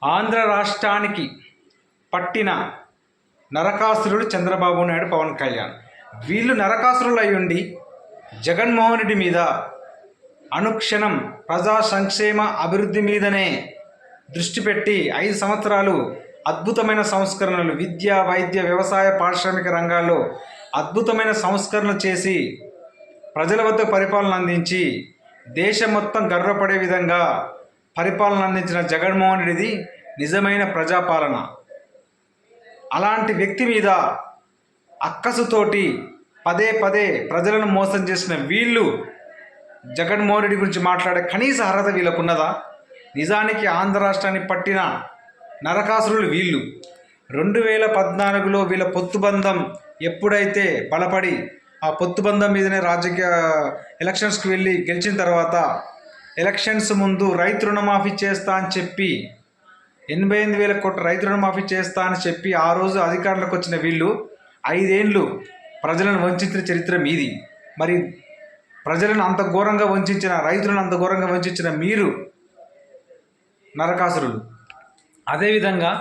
ఆంధ్ర రాష్ట్రానికి పట్టిన నరకాసురుడు చంద్రబాబు నాయుడు, పవన్ కళ్యాణ్. వీళ్ళు నరకాసురులు అయ్యుండి జగన్మోహన్ రెడ్డి మీద అనుక్షణం ప్రజా సంక్షేమ అభివృద్ధి మీదనే దృష్టి పెట్టి 5 సంవత్సరాలు అద్భుతమైన సంస్కరణలు విద్య, వైద్య, వ్యవసాయ, పారిశ్రామిక రంగాల్లో అద్భుతమైన సంస్కరణలు చేసి ప్రజల వద్ద పరిపాలన అందించి దేశం మొత్తం గర్వపడే విధంగా పరిపాలన అందించిన జగన్మోహన్ రెడ్డిది నిజమైన ప్రజాపాలన. అలాంటి వ్యక్తి మీద అక్కసుతోటి పదే పదే ప్రజలను మోసం చేసిన వీళ్ళు జగన్మోహన్ రెడ్డి గురించి మాట్లాడే కనీస అర్హత వీళ్ళకున్నదా? నిజానికి ఆంధ్ర రాష్ట్రాన్ని పట్టిన నరకాసురులు వీళ్ళు. 2014లో వీళ్ళ పొత్తుబంధం ఎప్పుడైతే బలపడి ఆ పొత్తుబంధం మీదనే రాజకీయ ఎలక్షన్స్కి వెళ్ళి గెలిచిన తర్వాత ఎలక్షన్స్ ముందు రైతు రుణమాఫీ చేస్తా అని చెప్పి 88,000 కోట్ల రైతు రుణమాఫీ చేస్తా అని చెప్పి ఆ రోజు అధికారంలోకి వచ్చిన వీళ్ళు 5 ఏళ్ళు ప్రజలను వంచిన చరిత్ర మీది. మరి ప్రజలను అంత ఘోరంగా వంచిన, రైతులను అంత ఘోరంగా వంచిన మీరు నరకాసురులు. అదేవిధంగా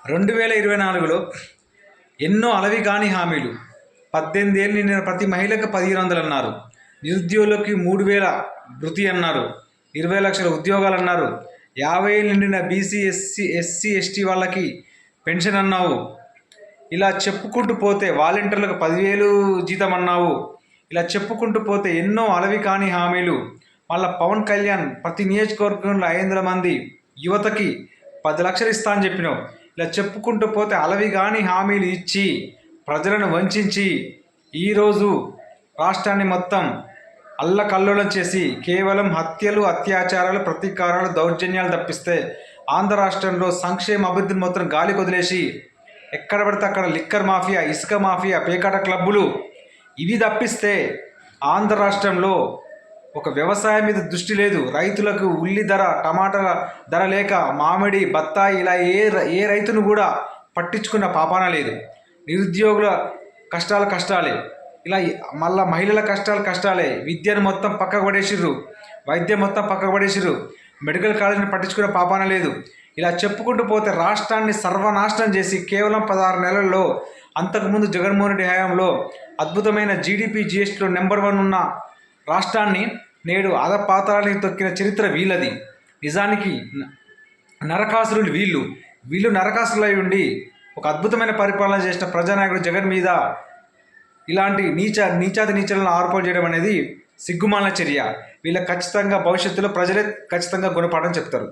2024లో ఎన్నో అలవి కాని హామీలు. 18 ఏళ్ళు నిండిన ప్రతి మహిళకు 1,500 అన్నారు, నిరుద్యోగులకి 3,000 వృత్తి అన్నారు, 20 లక్షల ఉద్యోగాలు అన్నారు, 50 ఏళ్ళు నిండిన బీసీ, ఎస్సీ, ఎస్టీ వాళ్ళకి పెన్షన్ అన్నావు. ఇలా చెప్పుకుంటూ పోతే వాలంటీర్లకు 10,000 జీతం అన్నావు. ఇలా చెప్పుకుంటూ పోతే ఎన్నో అలవి కాని హామీలు. మళ్ళీ పవన్ కళ్యాణ్ ప్రతి నియోజకవర్గంలో 500 మంది యువతకి 10 లక్షలు ఇస్తా అని చెప్పినావు. ఇలా చెప్పుకుంటూ పోతే అలవి కాని హామీలు ఇచ్చి ప్రజలను వంచి ఈరోజు రాష్ట్రాన్ని మొత్తం అల్లకల్లోలం చేసి కేవలం హత్యలు, అత్యాచారాలు, ప్రతీకారాలు, దౌర్జన్యాలు తప్పిస్తే ఆంధ్ర రాష్ట్రంలో సంక్షేమ అభివృద్ధిని మొత్తం గాలి వదిలేసి ఎక్కడ పడితే అక్కడ లిక్కర్ మాఫియా, ఇసుక మాఫియా, పేకాట క్లబ్బులు ఇవి తప్పిస్తే ఆంధ్ర రాష్ట్రంలో ఒక వ్యవసాయం మీద దృష్టి లేదు. రైతులకు ఉల్లి ధర, టమాటాల ధర లేక మామిడి, బత్తాయి ఇలా ఏ రైతును కూడా పట్టించుకున్న పాపాన లేదు. నిరుద్యోగుల కష్టాలే, ఇలా మళ్ళీ మహిళల కష్టాలే. విద్యను మొత్తం పక్కకు పడేసిర్రు, వైద్యం మొత్తం పక్కకు పడేసిర్రు, మెడికల్ కాలేజీని పట్టించుకునే పాపాన లేదు. ఇలా చెప్పుకుంటూ పోతే రాష్ట్రాన్ని సర్వనాశనం చేసి కేవలం 16 నెలల్లో, అంతకుముందు జగన్మోహన్ రెడ్డి హయాంలో అద్భుతమైన జీడిపి, జిఎస్టీలో నెంబర్ 1 ఉన్న రాష్ట్రాన్ని నేడు అధపాతాళానికి తొక్కిన చరిత్ర వీళ్ళది. నిజానికి నరకాసురులు వీళ్ళు నరకాసురులు అయి ఉండి ఒక అద్భుతమైన పరిపాలన చేసిన ప్రజానాయకుడు జగన్ మీద ఇలాంటి నీచాతి నీచాలను ఆరోపణ చేయడం అనేది సిగ్గుమాలిన చర్య. వీళ్ళకి ఖచ్చితంగా భవిష్యత్తులో ప్రజలే ఖచ్చితంగా గుణపాఠం చెప్తారు.